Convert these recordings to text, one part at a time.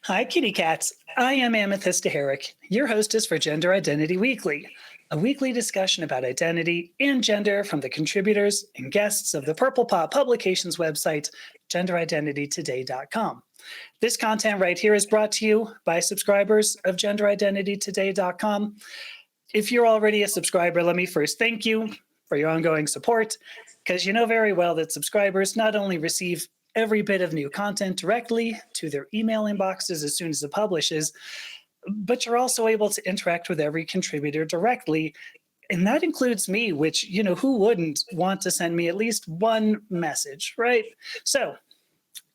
Hi, kitty cats. I am Amethyst Herrick, your hostess for Gender Identity Weekly, a weekly discussion about identity and gender from the contributors and guests of the Purple Paw Publications website, genderidentitytoday.com. This content right here is brought to you by subscribers of genderidentitytoday.com. If you're already a subscriber, let me first thank you for your ongoing support, because you know very well that subscribers not only receive every bit of new content directly to their email inboxes as soon as it publishes, but you're also able to interact with every contributor directly. And that includes me, which, who wouldn't want to send me at least one message, right? So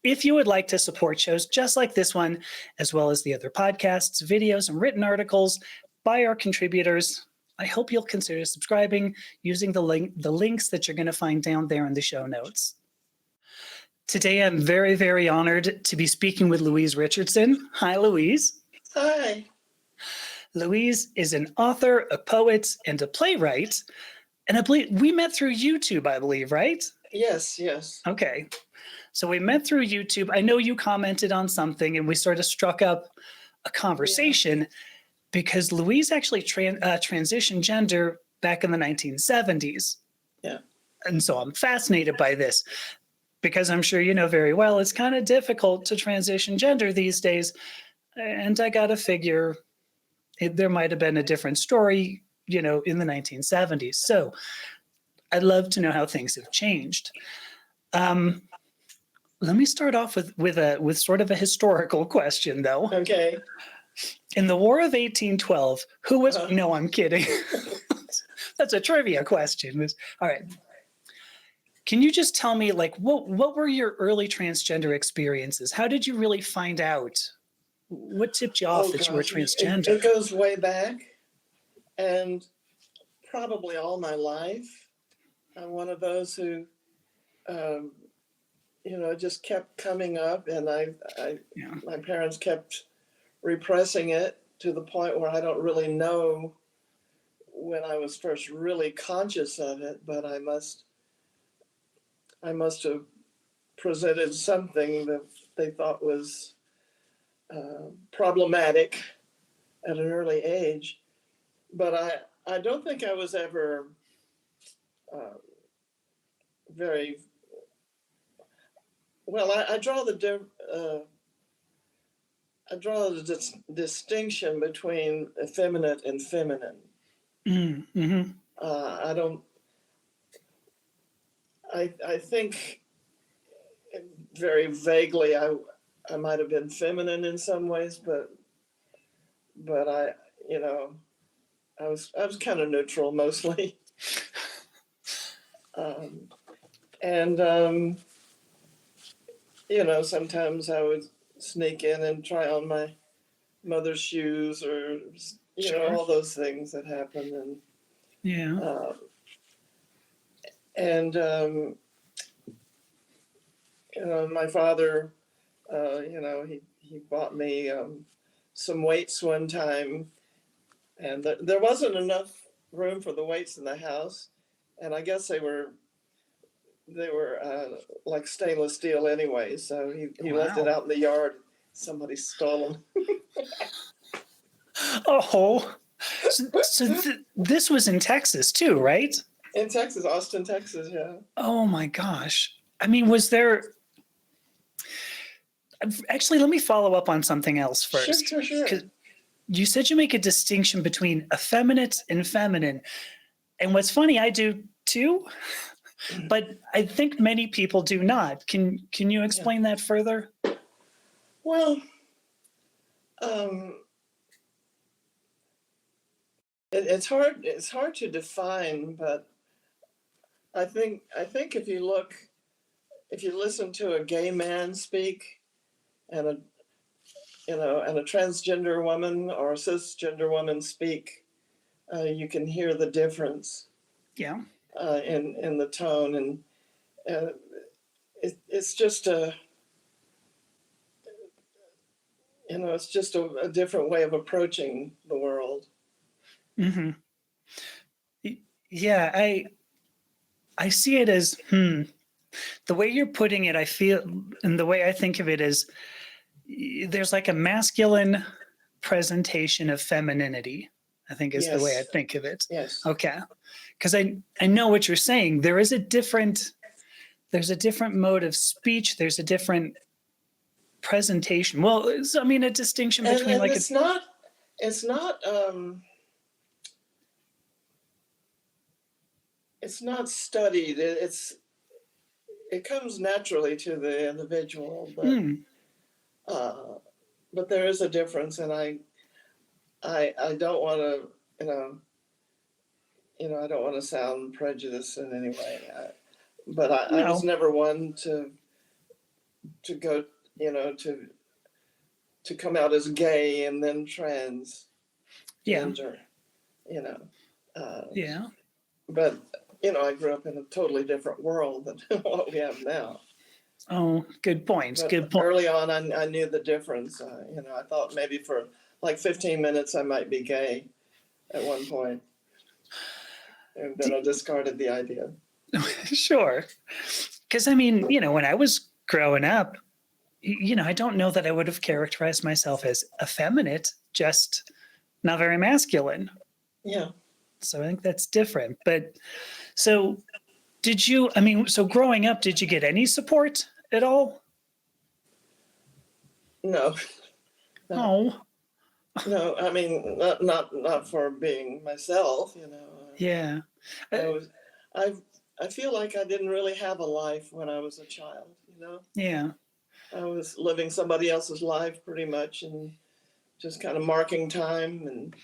if you would like to support shows just like this one, as well as the other podcasts, videos, and written articles by our contributors, I hope you'll consider subscribing using the links that you're going to find down there in the show notes. Today, I'm very, very honored to be speaking with Louise Richardson. Hi, Louise. Hi. Louise is an author, a poet, and a playwright. And I believe we met through YouTube, I believe, right? Yes. Okay. So we met through YouTube. I know you commented on something and we sort of struck up a conversation because Louise actually transitioned gender back in the 1970s. Yeah. And so I'm fascinated by this, because I'm sure you know very well it's kind of difficult to transition gender these days. And I got to figure there might have been a different story, in the 1970s. So I'd love to know how things have changed. Let me start off with sort of a historical question, though. Okay. In the War of 1812, who was... No, I'm kidding. That's a trivia question. All right. Can you just tell me, what were your early transgender experiences? How did you really find out? What tipped you off that you were transgender? It goes way back, and probably all my life. I'm one of those who, just kept coming up, and my parents kept repressing it to the point where I don't really know when I was first really conscious of it, but I must have presented something that they thought was problematic at an early age. But I don't think I was ever very well. I draw the distinction between effeminate and feminine. Mm-hmm. I think very vaguely I might have been feminine in some ways, but I was kind of neutral mostly. Sometimes I would sneak in and try on my mother's shoes, or Sure. all those things that happen. My father, he bought me some weights one time, and there wasn't enough room for the weights in the house, and I guess they were like stainless steel anyway, so he left it out in the yard. Somebody stole them. Oh, so this was in Texas too, right? In Texas, Austin, Texas, yeah. Oh my gosh. I mean, was there... Actually, let me follow up on something else first. Sure. Because you said you make a distinction between effeminate and feminine. And what's funny, I do too, but I think many people do not. Can you explain that further? Well, it's hard to define, but I think if you listen to a gay man speak and a transgender woman or a cisgender woman speak, you can hear the difference. Yeah. In the tone, and it's just a different way of approaching the world. Mm-hmm. Yeah, I see it as the way you're putting it. I feel, and the way I think of it is, there's like a masculine presentation of femininity, I think is the way I Yes. think of it. Yes. Okay. Because I know what you're saying. There's a different mode of speech. There's a different presentation. Well, I mean, a distinction between And like it's not it's not studied. It comes naturally to the individual, but there is a difference, and I don't want to, I don't want to sound prejudiced in any way. But I was no. never one to go, to come out as gay and then transgender, Yeah. Yeah. But, I grew up in a totally different world than what we have now. Oh, good point. But Good point. early on, I knew the difference. I thought maybe for like 15 minutes I might be gay at one point. And then I discarded the idea. Sure. Because I mean, when I was growing up, I don't know that I would have characterized myself as effeminate, just not very masculine. Yeah. So I think that's different. But so so growing up, did you get any support at all? No. Oh, No, I mean, not for being myself, yeah. I feel like I didn't really have a life when I was a child, Yeah. I was living somebody else's life pretty much, and just kind of marking time, and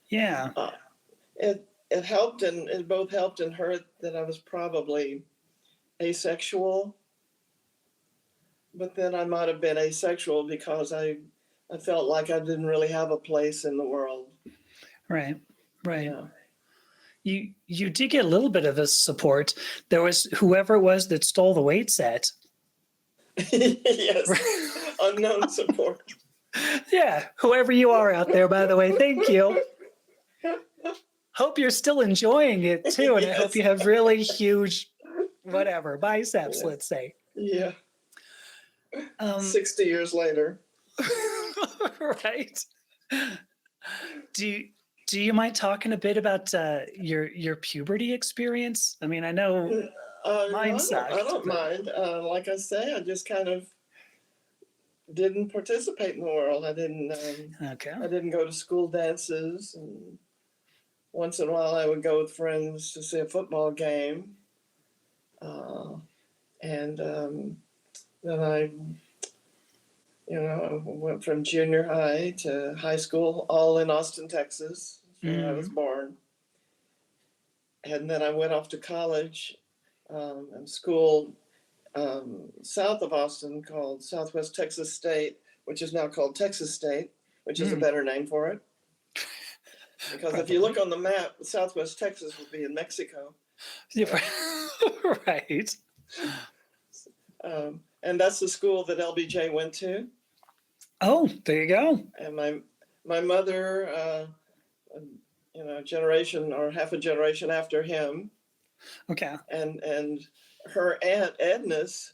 Yeah. it helped, and it both helped and hurt that I was probably asexual, but then I might have been asexual because I felt like I didn't really have a place in the world. Right. Right. Yeah. You did get a little bit of a support. There was whoever it was that stole the weight set. Yes. Unknown support. Yeah, whoever you are out there, by the way, thank you. Hope you're still enjoying it too, and I hope you have really huge, biceps, let's say. Yeah. 60 years later. Right. Do you mind talking a bit about your puberty experience? I mean, I know mine sucked. I don't mind. Like I say, I just kind of didn't participate in the world. I didn't. Okay. I didn't go to school dances, and once in a while I would go with friends to see a football game, and then I went from junior high to high school, all in Austin, Texas, where I was born. And then I went off to college and school south of Austin called Southwest Texas State, which is now called Texas State, which is a better name for it. Because if you look on the map, Southwest Texas would be in Mexico. Yeah, right. And that's the school that LBJ went to. Oh, there you go. And my mother, generation or half a generation after him. Okay. And her aunt Edna's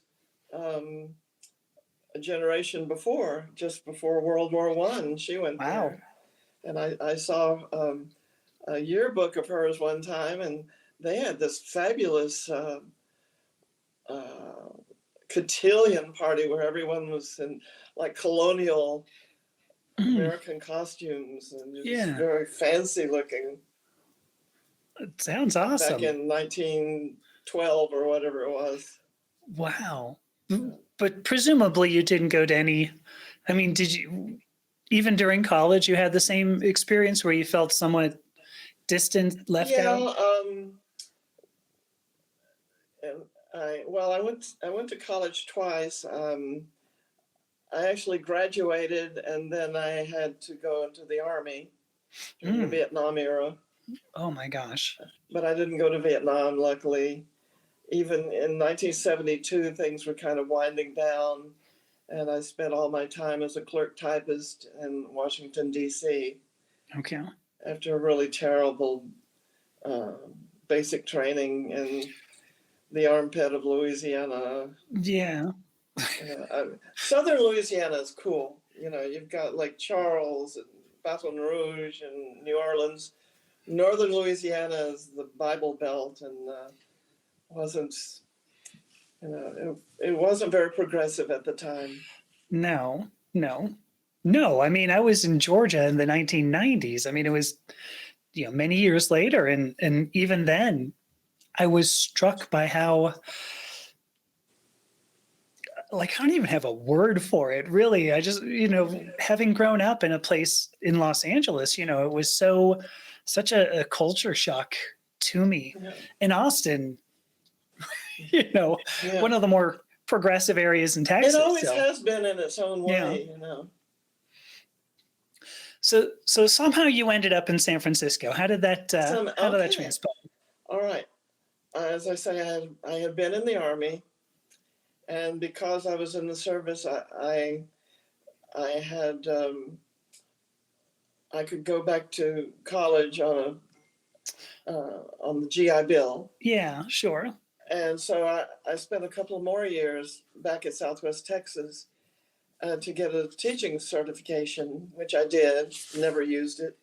a generation before, just before World War I, she went there. And I saw a yearbook of hers one time, and they had this fabulous cotillion party where everyone was in like colonial American costumes, and it was very fancy looking. It sounds awesome. Back in 1912 or whatever it was. Wow. But presumably you didn't go to any, I mean, did you, even during college, you had the same experience where you felt somewhat distant, left out? I went to college twice. I actually graduated, and then I had to go into the Army during the Vietnam era. Oh my gosh. But I didn't go to Vietnam, luckily. Even in 1972, things were kind of winding down, and I spent all my time as a clerk typist in Washington, D.C. Okay. After a really terrible basic training in the armpit of Louisiana. Yeah. Southern Louisiana is cool. You've got Lake Charles and Baton Rouge and New Orleans. Northern Louisiana is the Bible Belt, and wasn't it wasn't very progressive at the time. No, no, no. I mean, I was in Georgia in the 1990s. I mean, it was many years later, and even then, I was struck by how, like, I don't even have a word for it, really. I just, having grown up in a place in Los Angeles, it was such a culture shock to me. Yeah. In Austin, Yeah. one of the more progressive areas in Texas. It always has been in its own way, So somehow you ended up in San Francisco. How did that transpire? All right. As I say, I had been in the Army, and because I was in the service, I had I could go back to college on the GI Bill. Yeah, sure. And so I spent a couple of more years back at Southwest Texas to get a teaching certification, which I did, never used it.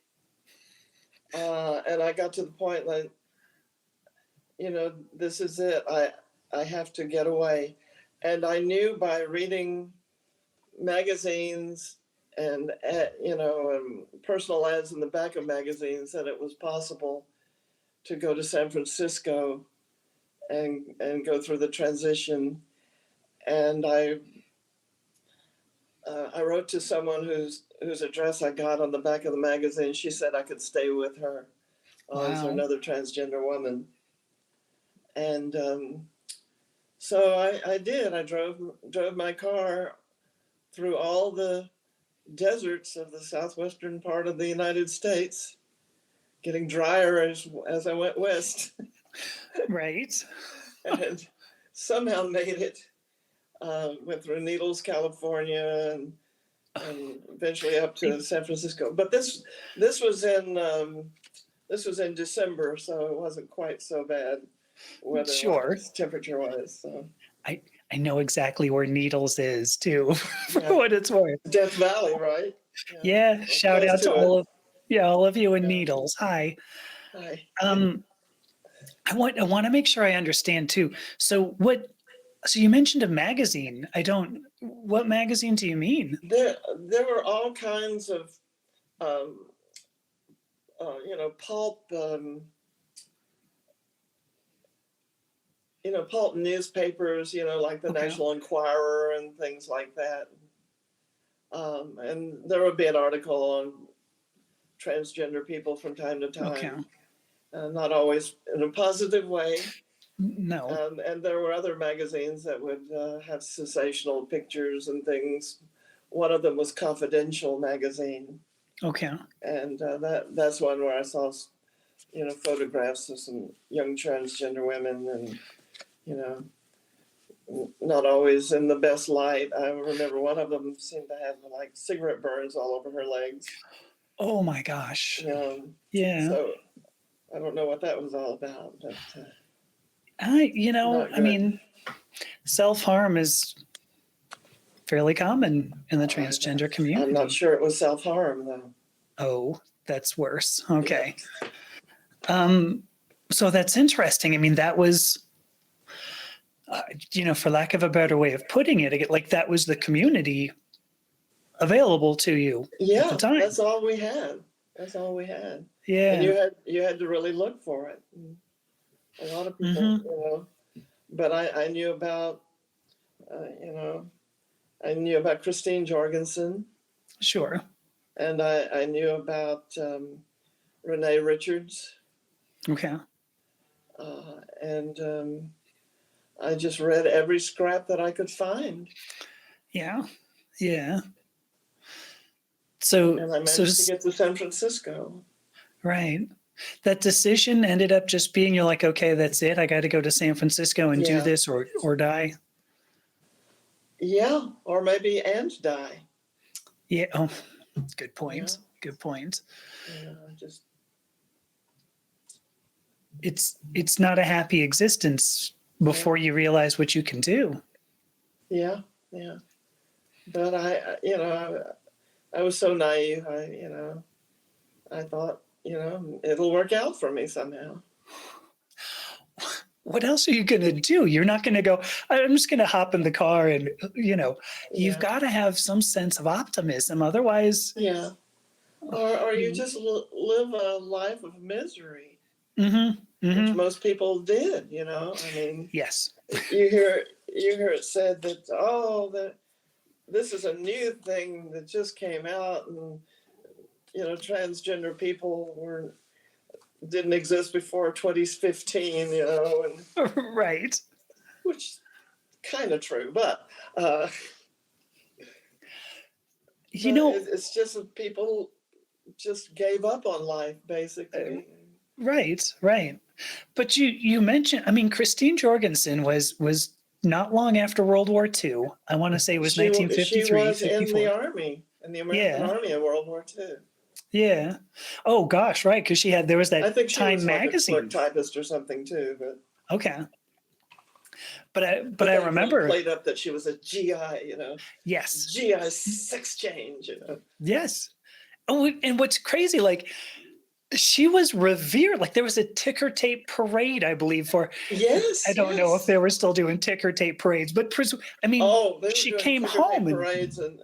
And I got to the point that, this is it. I have to get away. And I knew by reading magazines and personal ads in the back of magazines that it was possible to go to San Francisco and go through the transition. And I wrote to someone whose address I got on the back of the magazine. She said I could stay with her. As another transgender woman. And so I did. I drove my car through all the deserts of the southwestern part of the United States, getting drier as I went west. Right. And somehow made it. Went through Needles, California, and eventually up to San Francisco. But this was in December, so it wasn't quite so bad weather-wise, sure, temperature-wise. So I know exactly where Needles is too, for what it's worth. Death Valley, right? Yeah. Shout out to all of you in Needles. Hi. Hi. I want to make sure I understand too. So you mentioned a magazine. What magazine do you mean? There were all kinds of pulp, pulp newspapers, like the National Enquirer and things like that. And there would be an article on transgender people from time to time. Okay. Not always in a positive way. No. And there were other magazines that would have sensational pictures and things. One of them was Confidential magazine. Okay. And that's one where I saw, photographs of some young transgender women, and not always in the best light. I remember one of them seemed to have like cigarette burns all over her legs. Oh my gosh. Yeah. So I don't know what that was all about. But, I mean, self-harm is fairly common in the transgender community. I'm not sure it was self-harm though. Oh, that's worse. Okay. So that's interesting. I mean, that was, for lack of a better way of putting it, like that was the community available to you at the time. That's all we had. Yeah. And you had to really look for it. A lot of people, but I knew about, I knew about Christine Jorgensen. Sure. And I knew about Renee Richards. Okay. And I just read every scrap that I could find. Yeah. Yeah. So, and I managed to get to San Francisco. Right. That decision ended up just being, you're like, okay, that's it. I got to go to San Francisco and do this or die. Yeah. Or maybe and die. Yeah. Oh, good point. Yeah. Good point. It's not a happy existence before you realize what you can do. Yeah. Yeah. But I was so naive. I thought, it'll work out for me somehow. What else are you going to do? You're not going to go, I'm just going to hop in the car and, you've Yeah. got to have some sense of optimism. Otherwise, Yeah. Or you just live a life of misery, which most people did, I mean, yes. you hear it said that, that this is a new thing that just came out, and transgender people didn't exist before 2015, and Right. which kind of true, but it's just that people just gave up on life, basically. Right. But you mentioned, I mean, Christine Jorgensen was not long after World War II. I want to say it was She 1953, was 54. in the Army, in the American Army in World War II. Yeah. Oh gosh, right, because there was I that think she Time was magazine. like a clerk typist or something too, but okay. But I they remember played up that she was a GI, yes. GI sex change, Yes. Oh, and what's crazy, like she was revered. Like there was a ticker tape parade, I believe, for. Yes. I don't know if they were still doing ticker tape parades, but I mean, they were she doing came ticker home tape and parades and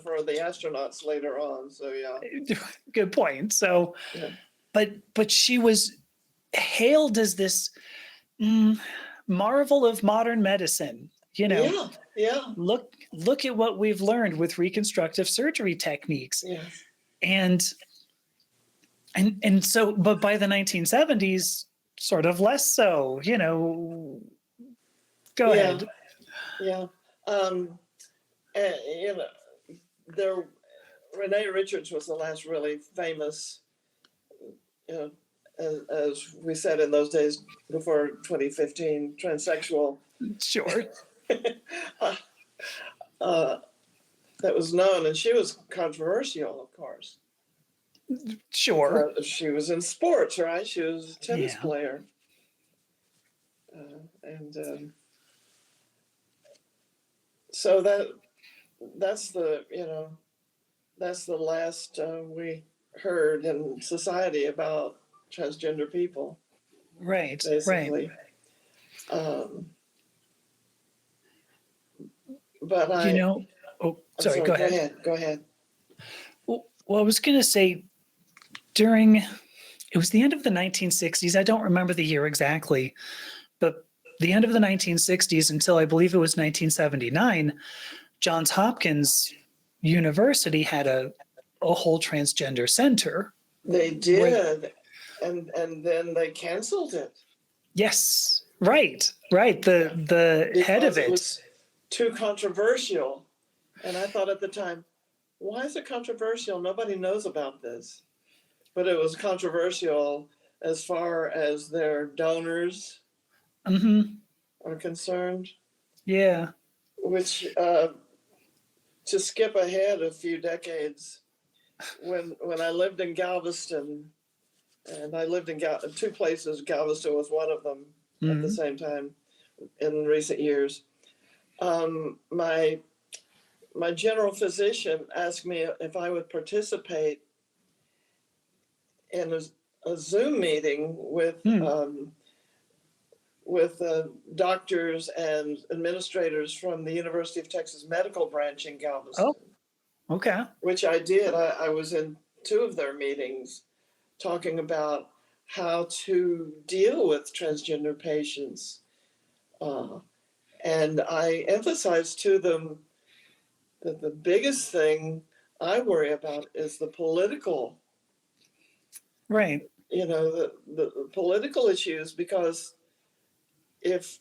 for the astronauts later on. So yeah. good point. So, Yeah. but she was hailed as this marvel of modern medicine. Yeah. Look at what we've learned with reconstructive surgery techniques. Yes. And so, but by the 1970s, sort of less so, go ahead. Yeah. And, there, Renee Richards was the last really famous, as we said in those days before 2015, transsexual. Sure. That was known, and she was controversial, of course. Sure. She was in sports, right? She was a tennis player. So that's the last we heard in society about transgender people. Right. Basically. Right. But sorry, go ahead. Go ahead. Well, I was going to say it was the end of the 1960s. I don't remember the year exactly, but the end of the 1960s until I believe it was 1979, Johns Hopkins University had a whole transgender center. They did. And then they canceled it. Yes. Right. The head of it was too controversial. And I thought at the time, why is it controversial? Nobody knows about this. But it was controversial as far as their donors are concerned. Yeah. Which, to skip ahead a few decades, when I lived in Galveston, and I lived in two places, Galveston was one of them at the same time in recent years, my general physician asked me if I would participate in a Zoom meeting with doctors and administrators from the University of Texas Medical Branch in Galveston. Oh, okay. Which I did. I was in two of their meetings talking about how to deal with transgender patients. And I emphasized to them that the biggest thing I worry about is the political. Right. The political issues, because if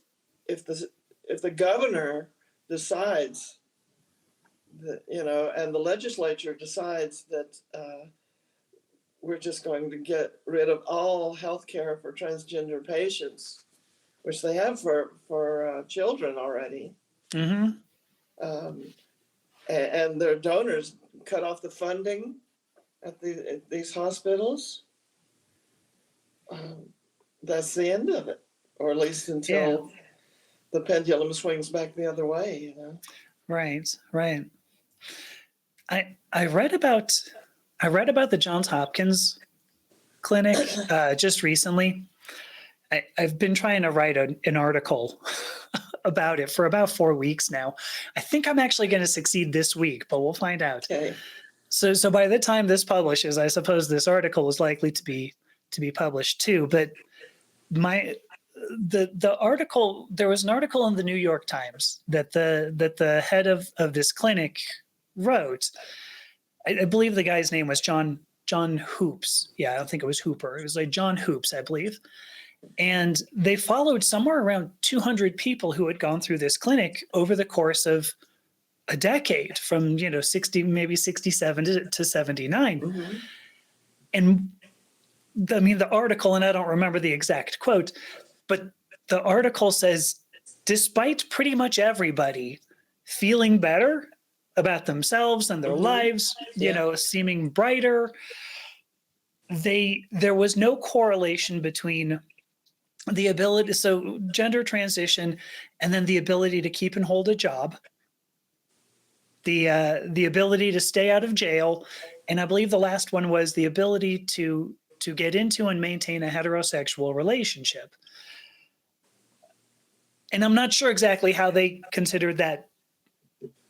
the governor decides that, and the legislature decides that we're just going to get rid of all health care for transgender patients, which they have for children already, and their donors cut off the funding at these hospitals, that's the end of it, or at least until the pendulum swings back the other way. Right. Right. I read about the Johns Hopkins clinic just recently. I've been trying to write an article about it for about 4 weeks now. I think I'm actually going to succeed this week, but we'll find out. Okay. So by the time this publishes, I suppose this article is likely to be published too. But the article, there was an article in the New York Times that the head of this clinic wrote. I believe the guy's name was John Hoops. Yeah, I don't think it was Hooper. It was like John Hoops, I believe. And they followed somewhere around 200 people who had gone through this clinic over the course of a decade, from 60, maybe 67 to 79. Mm-hmm. And I mean, the article, and I don't remember the exact quote, but the article says, despite pretty much everybody feeling better about themselves and their Mm-hmm. lives, seeming brighter, there was no correlation between the ability, so gender transition, and then the ability to keep and hold a job, the ability to stay out of jail, and I believe the last one was the ability to get into and maintain a heterosexual relationship. And I'm not sure exactly how they considered that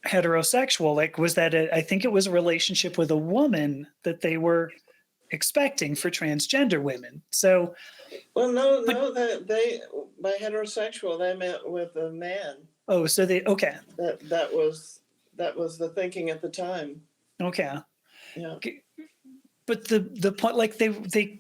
heterosexual. Like, was that I think it was a relationship with a woman that they were expecting for transgender women. So, well, no, that they, by heterosexual, they meant with a man. Oh, so okay. That was the thinking at the time. Okay. Yeah. But the point, like they,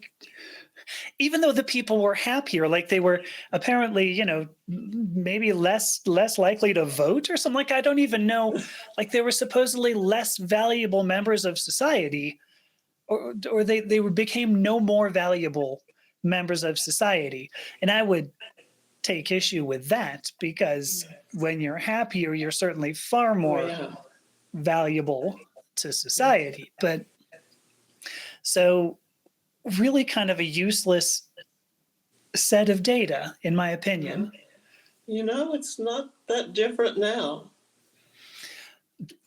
even though the people were happier, like they were apparently, maybe less likely to vote or something. Like, I don't even know. Like, they were supposedly less valuable members of society, or they became no more valuable members of society. And I would take issue with that, because when you're happier, you're certainly far more valuable to society. But so really kind of a useless set of data, in my opinion. It's not that different now.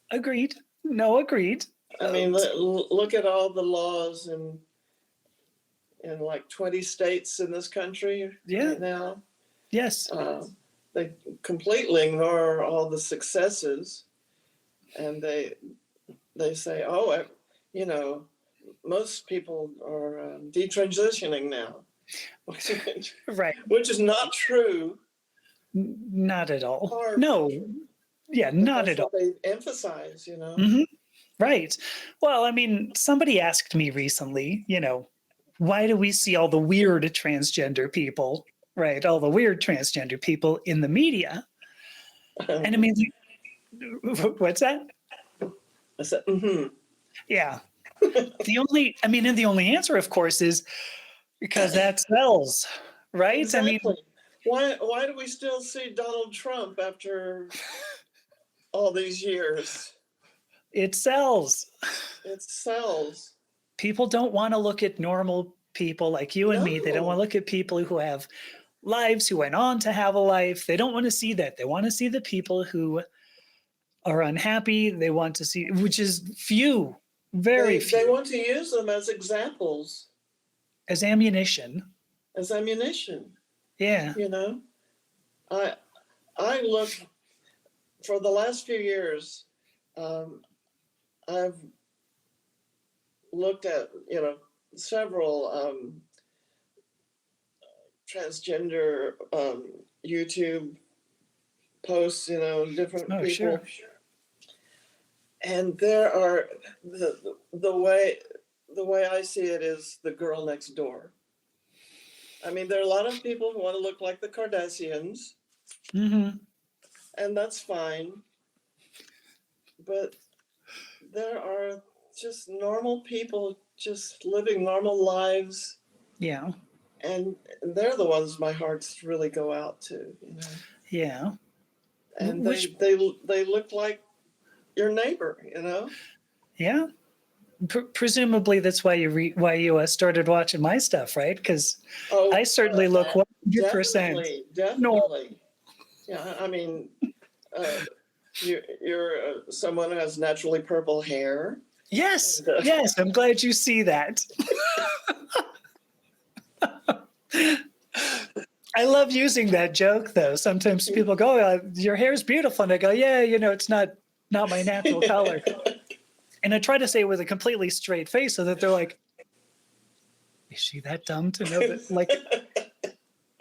Agreed. No, agreed. I mean, look at all the laws in like 20 states in this country right now. Yes. They completely ignore all the successes, and they say, oh, most people are detransitioning now. Right. Which is not true. Not at all. No. Yeah, not at all. They emphasize, Mm-hmm. Right. Well, I mean, somebody asked me recently, why do we see all the weird transgender people, right? All the weird transgender people in the media. And I mean, what's that? I said, mm-hmm. Yeah. The only answer, of course, is because that sells, right? Exactly. I mean, why do we still see Donald Trump after all these years? It sells. It sells. People don't want to look at normal people like you and me. They don't want to look at people who have lives, who went on to have a life. They don't want to see that. They want to see the people who are unhappy. They want to see, which is few, very few. They want to use them as examples. As ammunition. As ammunition. Yeah. I look, for the last few years, I've looked at, several transgender YouTube posts, different people. Sure. And there are the way I see it is the girl next door. I mean, there are a lot of people who want to look like the Kardashians, mm-hmm. and that's fine. But there are just normal people just living normal lives. Yeah. And they're the ones my hearts really go out to, Yeah. And they look like your neighbor, Yeah. Presumably that's why you started watching my stuff, right? Because I certainly look 100%. Definitely. Yeah, I mean, You're someone who has naturally purple hair. Yes, And, yes, I'm glad you see that. I love using that joke, though. Sometimes people go, your hair's beautiful. And I go, yeah, it's not my natural color. And I try to say it with a completely straight face so that they're like, is she that dumb to know that? Like,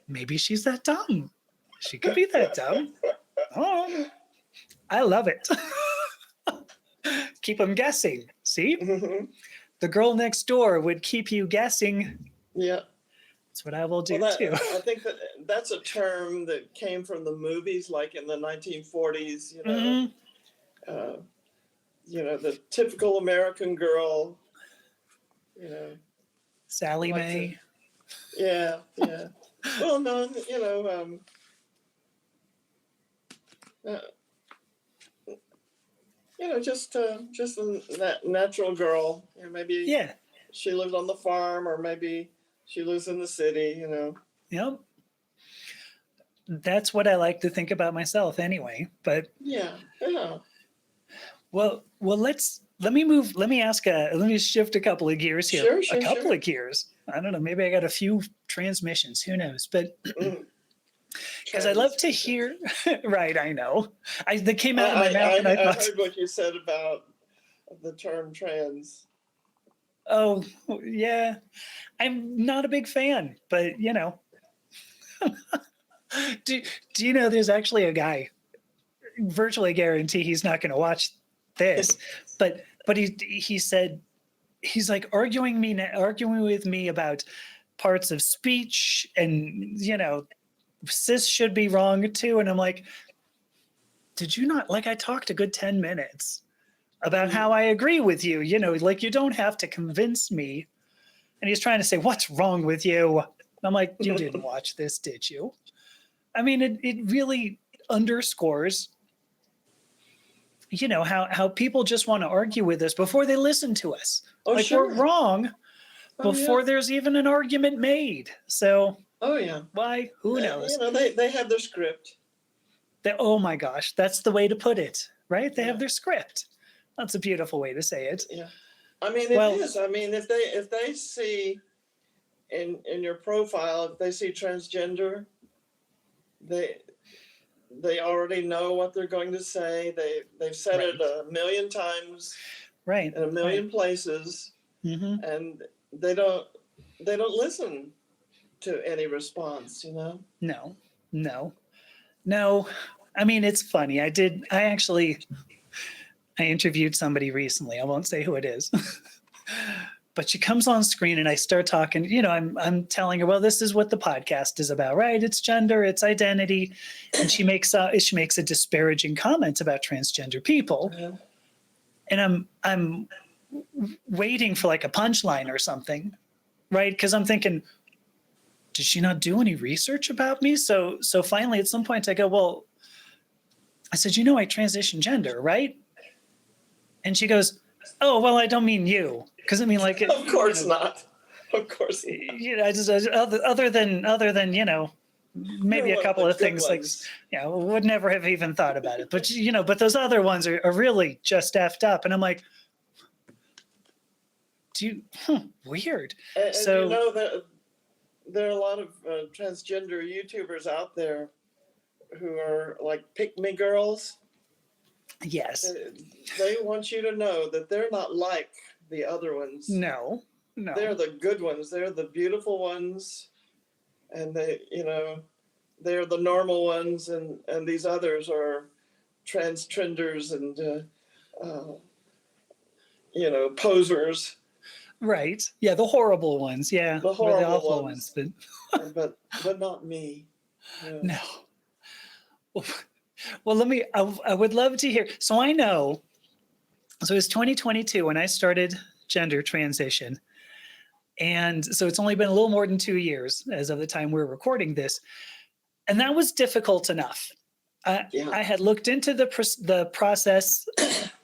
maybe she's that dumb. She could be that dumb. Oh, I love it. Keep them guessing. See? Mhm. The girl next door would keep you guessing. Yeah. That's what I will do too. I think that's a term that came from the movies, like in the 1940s. Mm-hmm. The typical American girl. Sally like Mae. Yeah. Well, no, just that natural girl. Maybe Yeah. she lived on the farm, or maybe she lives in the city. Yep. That's what I like to think about myself anyway. But Yeah. well, let me shift a couple of gears here. Sure. A couple of gears. I don't know. Maybe I got a few transmissions. Who knows? But because I love to hear. Right. I know. That came out of my mouth, and I thought, heard what you said about the term trans. oh yeah, I'm not a big fan, but do you know there's actually a guy, virtually guarantee he's not going to watch this, but he said, he's like arguing with me about parts of speech, and cis should be wrong too, and I'm like, did you not, like, I talked a good 10 minutes about how I agree with you, like, you don't have to convince me. And he's trying to say, what's wrong with you? And I'm like, you didn't watch this, did you? I mean, it really underscores, how people just want to argue with us before they listen to us. Oh, like, sure. we're wrong before there's even an argument made. So, oh yeah, why? Who knows? They have their script. Oh my gosh, that's the way to put it, right? They have their script. That's a beautiful way to say it. Yeah, I mean, it is. I mean, if they see in your profile, if they see transgender, they already know what they're going to say. They've said it a million times, right, in a million places, and they don't listen to any response. No. I mean, it's funny. I interviewed somebody recently. I won't say who it is. But she comes on screen and I start talking, I'm telling her, well, this is what the podcast is about, right? It's gender, it's identity. And she makes a disparaging comment about transgender people. And I'm waiting for like a punchline or something, right? Because I'm thinking, did she not do any research about me? So finally at some point I go, well, I said, I transition gender, right? And she goes, oh, well, I don't mean you. Because I mean, like, of course not. Of course not. I just, other than maybe a couple of things ones. like, would never have even thought about it. But but those other ones are really just effed up. And I'm like, weird. And so that there are a lot of transgender YouTubers out there who are like pick-me girls. Yes. They want you to know that they're not like the other ones. No. They're the good ones. They're the beautiful ones. And they're the normal ones. And these others are trenders and, posers. Right. Yeah, the horrible ones. Yeah. The horrible awful ones. But not me. No. Well, I would love to hear. So I know, so it was 2022 when I started gender transition. And so it's only been a little more than 2 years as of the time we're recording this. And that was difficult enough. I had looked into the process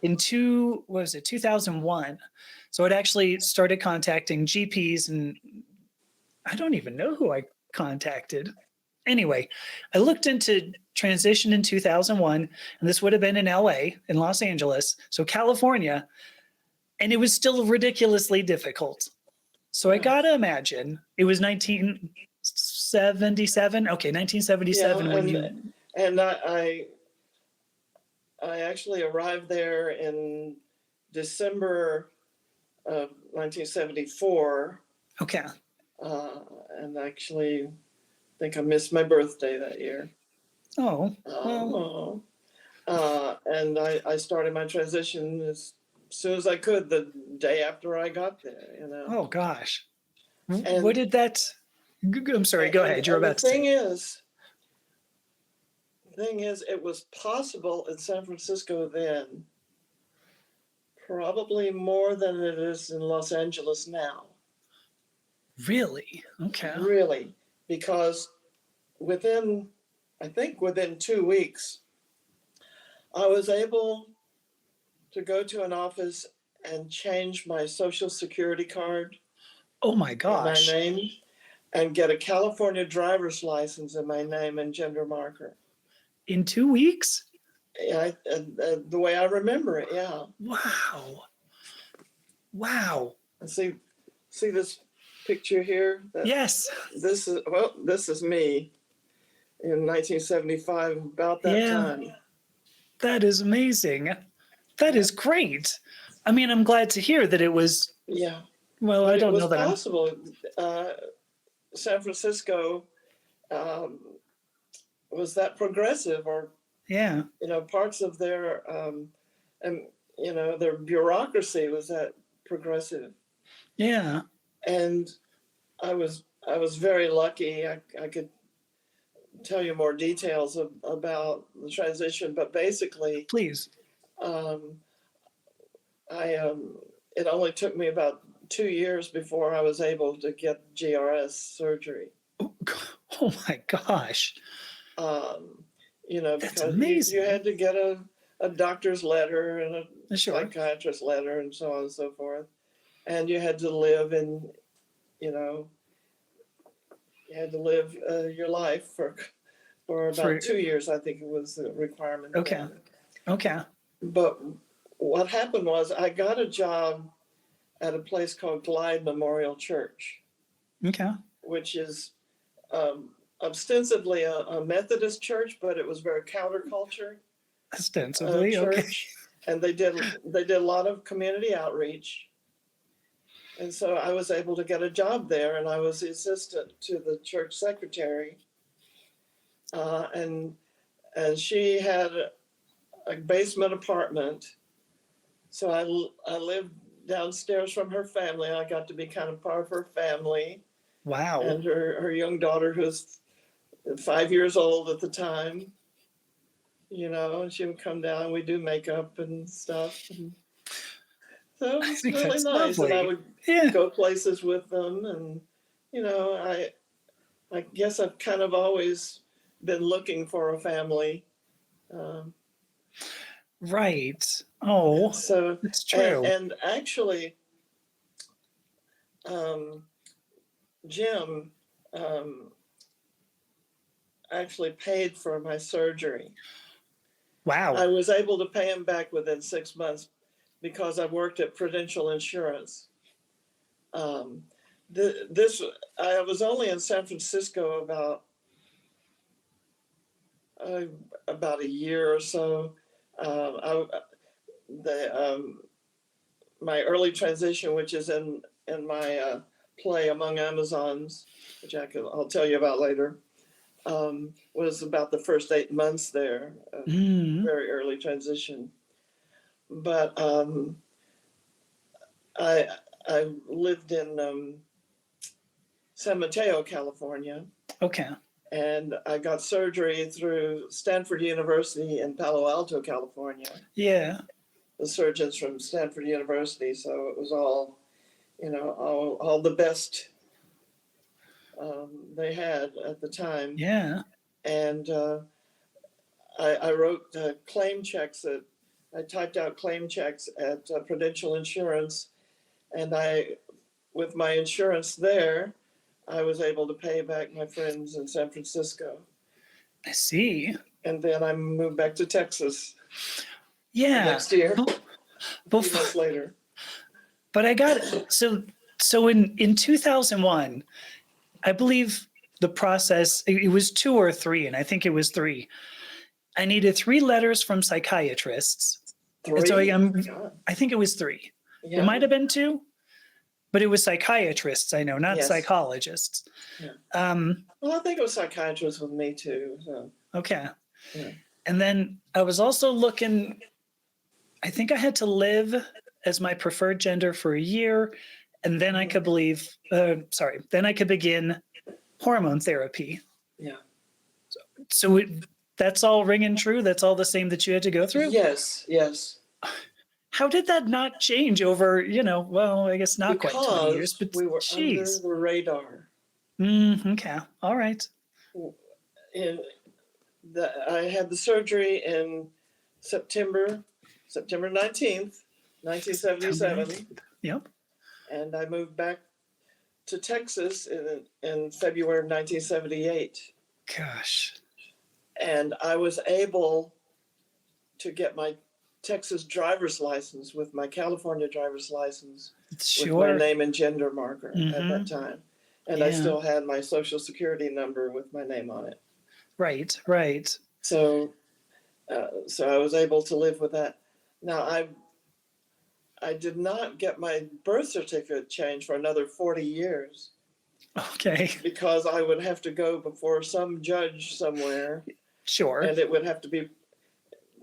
in 2001. So I'd actually started contacting GPs, and I don't even know who I contacted. Anyway, I looked into transitioned in 2001, and this would have been in LA, in Los Angeles, so California, and it was still ridiculously difficult. So I gotta imagine it was 1977. Okay, 1977 Yeah, when you. and I actually arrived there in December of 1974, Okay. and actually think I missed my birthday that year. Oh, well. And I started my transition as soon as I could the day after I got there, you know. Oh gosh. And- What did that? I'm sorry. Go ahead. You're and about to say. The thing is, it was possible in San Francisco then, probably more than it is in Los Angeles now. Really? Okay. Really, because within 2 weeks, I was able to go to an office and change my social security card Oh my in gosh. my name and get a California driver's license in my name and gender marker. In 2 weeks? Yeah, the way I remember it, yeah. Wow. Wow. And see this picture here? Yes. This is me in 1975, about that time. That is amazing. That is great. I mean, I'm glad to hear that it was. Yeah. Well, But I don't it was know that. possible. San Francisco was that progressive, or Yeah. parts of their their bureaucracy was that progressive. Yeah. And I was very lucky. I could tell you more details about the transition, but basically, Please. It only took me about 2 years before I was able to get GRS surgery. Oh my gosh. That's because amazing. You had to get a doctor's letter and a Sure. psychiatrist's letter and so on and so forth. And you had to live you had to live your life for about 2 years, I think it was the requirement. Okay. Okay. But what happened was I got a job at a place called Glide Memorial Church. Okay. Which is ostensibly a Methodist church, but it was very counterculture. Ostensibly, church. okay. And they did a lot of community outreach. And so I was able to get a job there, and I was the assistant to the church secretary. And she had a basement apartment. So I lived downstairs from her family. I got to be kind of part of her family. Wow. And her young daughter, who was 5 years old at the time, and she would come down and we'd do makeup and stuff. And so it was really nice. Lovely. And I would go places with them. And, I guess I've kind of always been looking for a family. Right. Oh, so it's true. And actually, Jim actually paid for my surgery. Wow. I was able to pay him back within 6 months because I worked at Prudential Insurance. I was only in San Francisco about a year or so. My early transition, which is in my play Among Amazons, which I'll tell you about later, was about the first 8 months there, very early transition. But I lived in San Mateo, California. Okay. And I got surgery through Stanford University in Palo Alto, California. Yeah. The surgeons from Stanford University, so it was all, all the best they had at the time. Yeah. And I wrote claim checks I typed out claim checks at Prudential Insurance, and with my insurance there, I was able to pay back my friends in San Francisco. I see. And then I moved back to Texas Yeah. next year, a few Before, months later. but I got so in 2001, I believe the process, it was 2 or 3, and I think it was 3. I needed 3 letters from psychiatrists. And so Three? I think it was 3. Yeah. It might have been 2, but it was psychiatrists, I know, not Yes. psychologists. Yeah. Um, Well, I think it was psychiatrists with me too. So. okay. Yeah. And then I was also looking, I think I had to live as my preferred gender for a year, and then I could then I could begin hormone therapy. Yeah. So that's all ringing true? That's all the same that you had to go through? Yes, yes. How did that not change over, well, I guess not quite 20 years, Because but we were under geez. the radar. Okay. All right. I had the surgery in September 19th, 1977. Yep. And I moved back to Texas in February of 1978. Gosh. And I was able to get my Texas driver's license with my California driver's license with my name and gender marker at that time. And I still had my social security number with my name on it. Right, right. So I was able to live with that. Now, I did not get my birth certificate changed for another 40 years. Okay. Because I would have to go before some judge somewhere. Sure. And it would have to be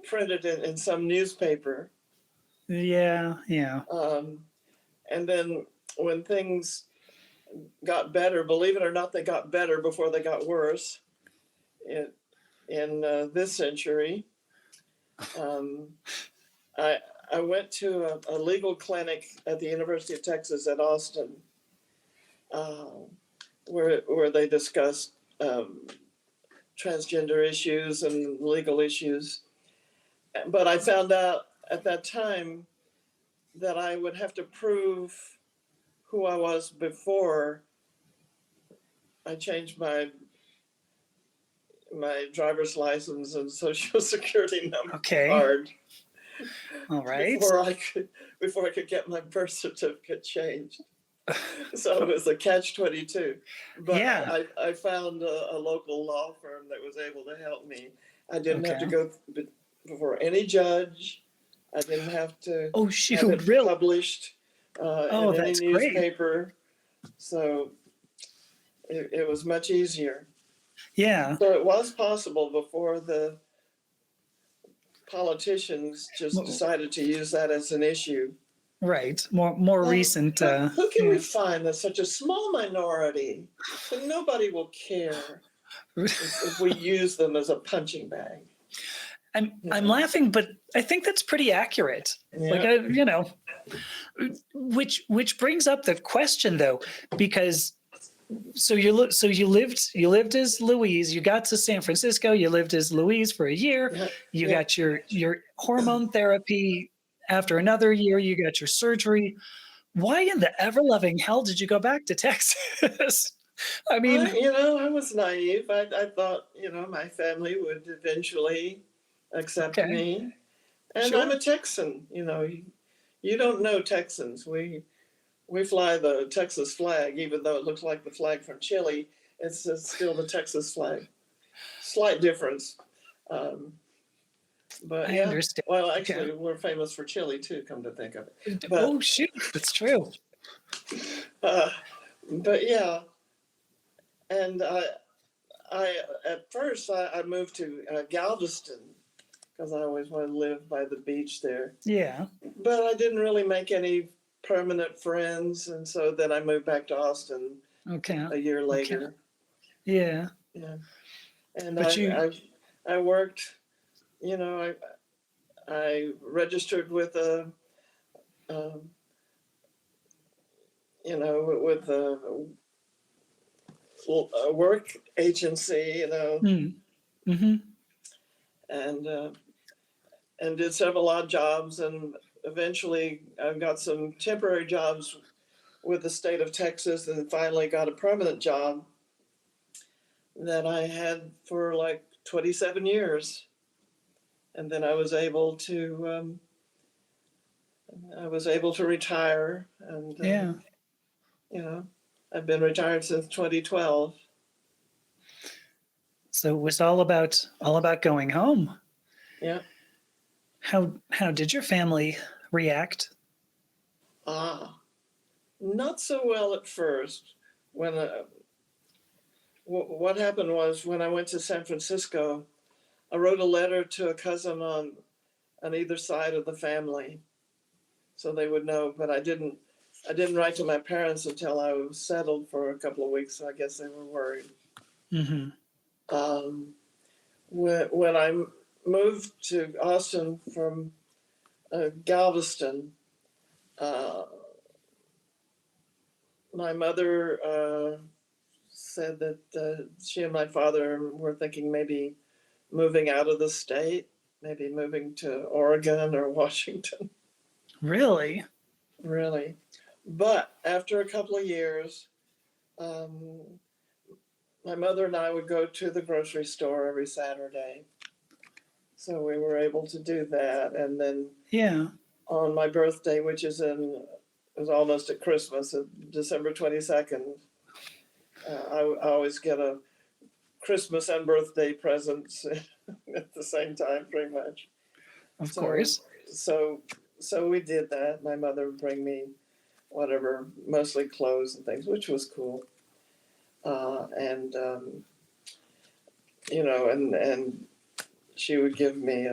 printed in some newspaper. Yeah. And then when things got better, believe it or not, they got better before they got worse in this century. I went to a legal clinic at the University of Texas at Austin, where they discussed transgender issues and legal issues. But I found out at that time that I would have to prove who I was before I changed my driver's license and social security number card. All right. Before I could get my birth certificate changed. So it was a catch-22. But yeah. I found a local law firm that was able to help me. I didn't have to go before any judge. I didn't have to have it published in any newspaper. Great. So it was much easier. Yeah. So it was possible before the politicians just decided to use that as an issue. Right. More recent. Who can we find that's such a small minority that nobody will care if we use them as a punching bag? I'm laughing, but I think that's pretty accurate. Yeah. Which brings up the question though, because you lived as Louise, you got to San Francisco, you lived as Louise for a year, you got your hormone therapy. After another year, you got your surgery. Why in the ever-loving hell did you go back to Texas? I mean, I was naive. I thought, my family would eventually accept me. And I'm a Texan. You don't know Texans. We fly the Texas flag, even though it looks like the flag from Chile. It's still the Texas flag. Slight difference. But I understand. Well, actually, we're famous for chili too. Come to think of it. But, oh shoot, that's true. But yeah, and I at first I moved to Galveston because I always wanted to live by the beach there. Yeah. But I didn't really make any permanent friends, and so then I moved back to Austin. A year later. Yeah. Yeah. And I worked. I registered with a work agency, and did several odd jobs, and eventually I got some temporary jobs with the state of Texas, and finally got a permanent job that I had for like 27 years. And then I was able to retire, and Yeah. you know, I've been retired since 2012. So it was all about going home. Yeah. How did your family react? Ah, not so well at first. When what happened was when I went to San Francisco, I wrote a letter to a cousin on either side of the family, so they would know. But I didn't write to my parents until I was settled for a couple of weeks. So I guess they were worried. Mm-hmm. Um, when I moved to Austin from Galveston, uh, my mother said that she and my father were thinking maybe moving out of the state, maybe moving to Oregon or Washington. Really? Really. But after a couple of years, um, my mother and I would go to the grocery store every Saturday. So we were able to do that. And then Yeah. on my birthday, which it was almost at Christmas, December 22nd, I always get a Christmas and birthday presents at the same time, pretty much. Of So, course. so, so we did that. My mother would bring me whatever, mostly clothes and things, which was cool. And and she would give me.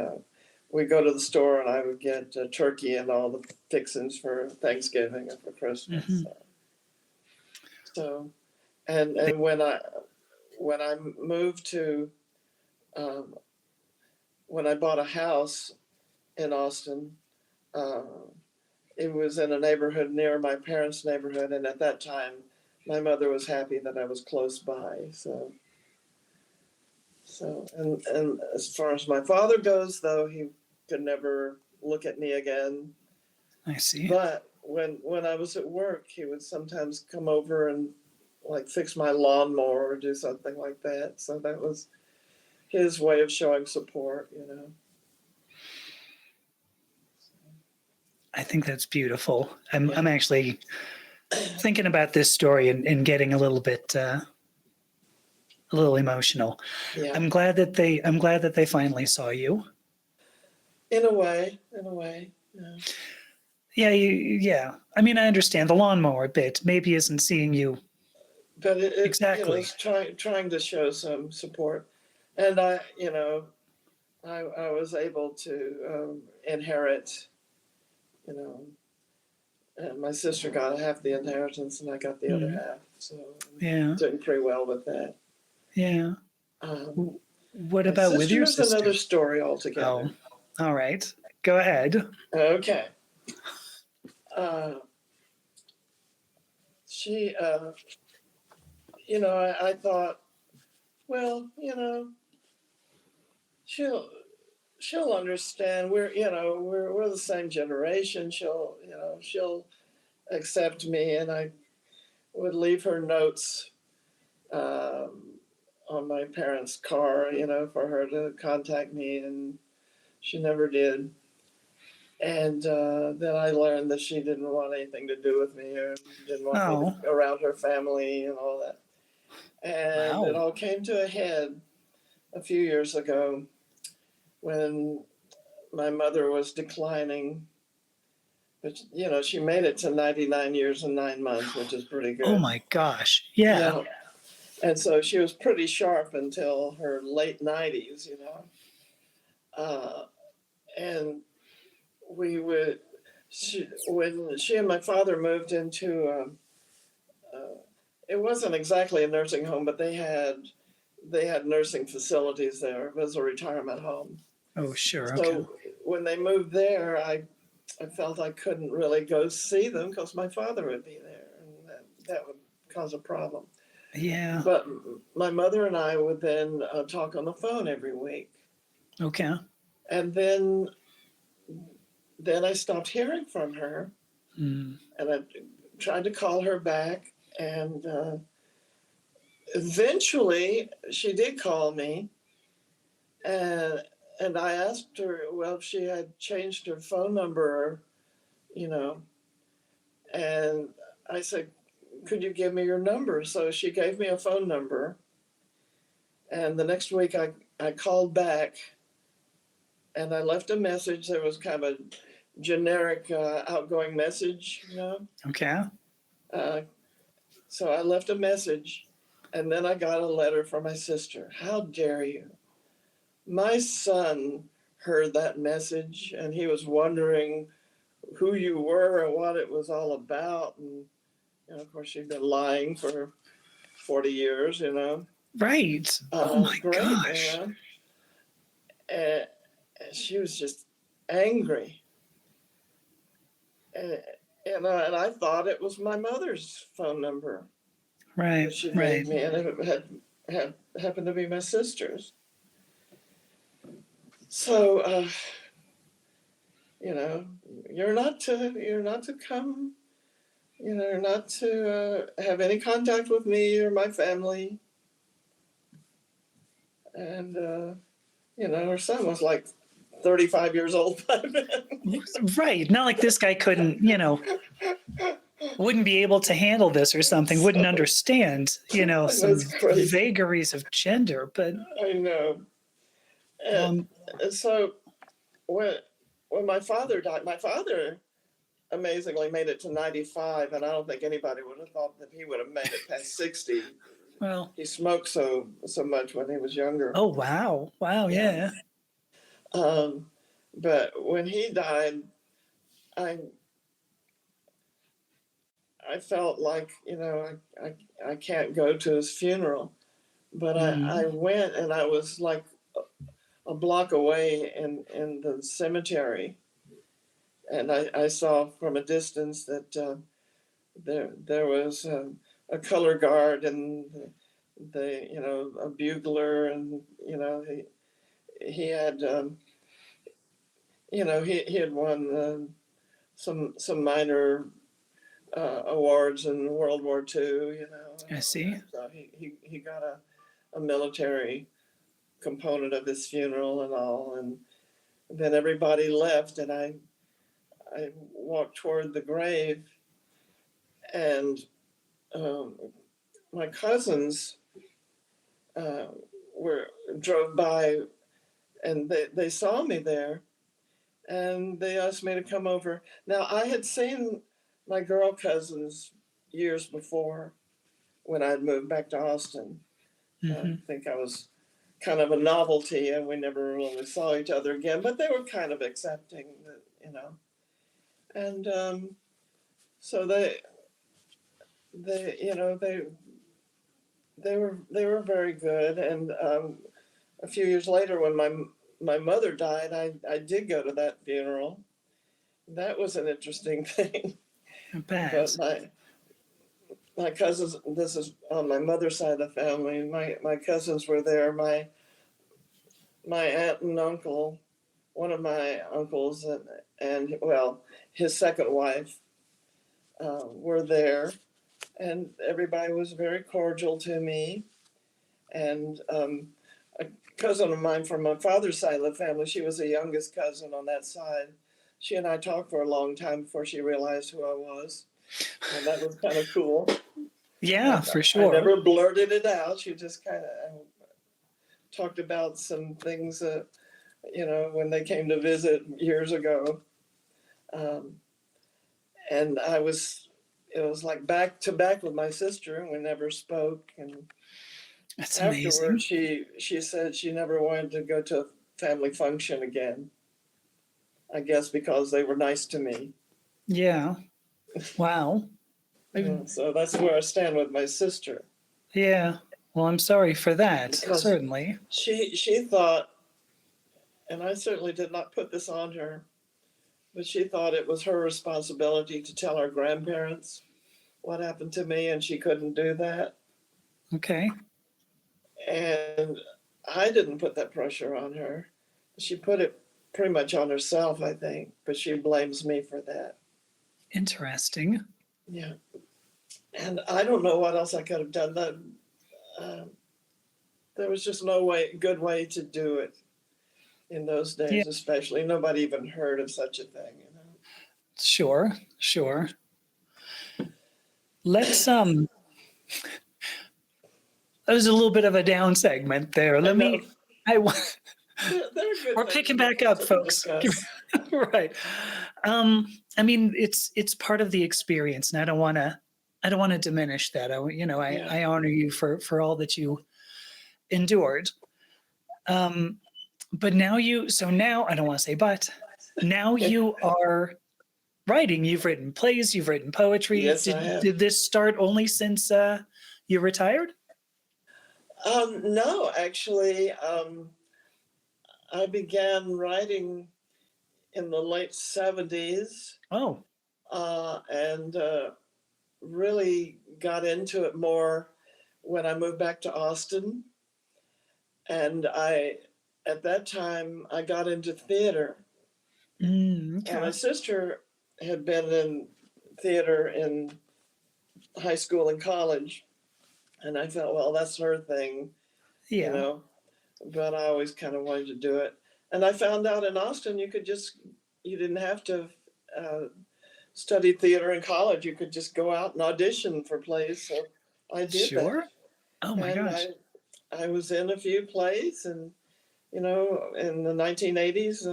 We'd go to the store, and I would get turkey and all the fixings for Thanksgiving and for Christmas. Mm-hmm. So, and when I moved to um, when I bought a house in Austin, uh, it was in a neighborhood near my parents' neighborhood, and at that time, my mother was happy that I was close by. And as far as my father goes, though, he could never look at me again. I see. But when I was at work, he would sometimes come over and like fix my lawnmower or do something like that. So that was his way of showing support. I think that's beautiful. I'm Yeah. I'm actually thinking about this story and getting a little emotional. Yeah. I'm glad that they finally saw you. In a way. Yeah. Yeah, yeah. I mean, I understand the lawnmower bit maybe isn't seeing you But exactly. it's trying to show some support, and I was able to inherit, you know, and my sister got half the inheritance, and I got the other Mm, half. So yeah, I'm doing pretty well with that. yeah. Um, W- What my about with sister your is another sister? story Oh, altogether. all right. Go ahead. Okay. Uh, she, I thought, well, she'll she'll understand. We're the same generation. She'll accept me, and I would leave her notes um, on my parents' car, for her to contact me, and she never did. And then I learned that she didn't want anything to do with me, or didn't want me Oh, around her family and all that. And it wow. all came to a head a few years ago when my mother was declining. But she made it to 99 years and 9 months, which is pretty Oh good. my gosh. Yeah. Yeah. And so she was pretty sharp until her late 90s. Uh, and we would, when she and my father moved into, uh, it wasn't exactly a nursing home, but they had nursing facilities there. It was a retirement home. Oh, sure. Okay. So when they moved there, I felt I couldn't really go see them because my father would be there, and that would cause a problem. Yeah. But my mother and I would then talk on the phone every week, Okay. and then I stopped hearing from her, Mm, and I tried to call her back, and eventually she did call me, and I asked her, well, if she had changed her phone number, you know, and I said, could you give me your number? So she gave me a phone number. And the next week I called back and I left a message. There was kind of a generic outgoing message, you know. Okay. So I left a message, and then I got a letter from my sister. How dare you? My son heard that message, and he was wondering who you were and what it was all about. And you know, of course, she'd been lying for 40 years, you know. Right. Oh my Great, gosh. you know. And she was just angry. And, and I thought it was my mother's phone number Right. that she Right. gave me, and it had happened to be my sister's. So, you know, you're not to come, you know, you're not to have any contact with me or my family. And, you know, her son was like 35 years old by then. Right. Not like this guy couldn't, wouldn't be able to handle this or something, wouldn't understand, some That's crazy. vagaries of gender. But I know. And so when my father died, my father amazingly made it to 95, and I don't think anybody would have thought that he would have made it past 60. well, He smoked so much when he was younger. oh wow. Wow, yeah. But when he died, I felt like, you know, I can't go to his funeral. But I went, and I was like a block away in the cemetery. And I saw from a distance that there was a color guard and you know, a bugler, and you know, he had you know, he had won some minor awards in World War II, you know. I see. So he got a military component of his funeral and all, and then everybody left, and I walked toward the grave, and my cousins drove by, and they saw me there, and they asked me to come over. Now I had seen my girl cousins years before when I'd moved back to Austin. I think I was kind of a novelty, and we never really saw each other again, but they were kind of accepting, you know. And so they you know, they were very good. And a few years later, when my mother died, I did go to that funeral. That was an interesting thing. But my cousins, this is on my mother's side of the family, my cousins were there. My aunt and uncle, one of my uncles, and well, his second wife were there, and everybody was very cordial to me. And a cousin of mine from my father's side of the family, she was the youngest cousin on that side. She and I talked for a long time before she realized who I was. And that was kind of cool. Yeah, for sure. I never blurted it out. She just kind of talked about some things that, you know, when they came to visit years ago. And it was like back to back with my sister, and we never spoke. And that's afterwards, amazing. she said she never wanted to go to a family function again. I guess because they were nice to me. Yeah. Wow. So that's where I stand with my sister. Yeah. Well, I'm sorry for that. Because certainly. She thought, and I certainly did not put this on her, but she thought it was her responsibility to tell her grandparents what happened to me, and she couldn't do that. Okay. And I didn't put that pressure on her. She put it pretty much on herself, I think, but she blames me for that. Interesting. Yeah. And I don't know what else I could have done. there was just no good way to do it in those Yeah. days, especially. Nobody even heard of such a thing, you know. Sure. Sure. Let's that was a little bit of a down segment there. I know I there are good we're things picking back up, to folks. discuss. Right. I mean, it's part of the experience, and I don't want to diminish that. Yeah. I honor you for all that you endured. But now I don't want to say but now you are writing. You've written plays, you've written poetry. Yes, I have. Did this start only since you retired? No, actually, I began writing in the late 70s, Oh, and really got into it more when I moved back to Austin. And at that time, I got into theater. okay. My sister had been in theater in high school and college, and I felt, well, that's her thing, you Yeah, know, but I always kind of wanted to do it. And I found out in Austin, you didn't have to uh, study theater in college. You could just go out and audition for plays. So I did that. sure. Oh my And gosh. I was in a few plays, and, you know, in the 1980s,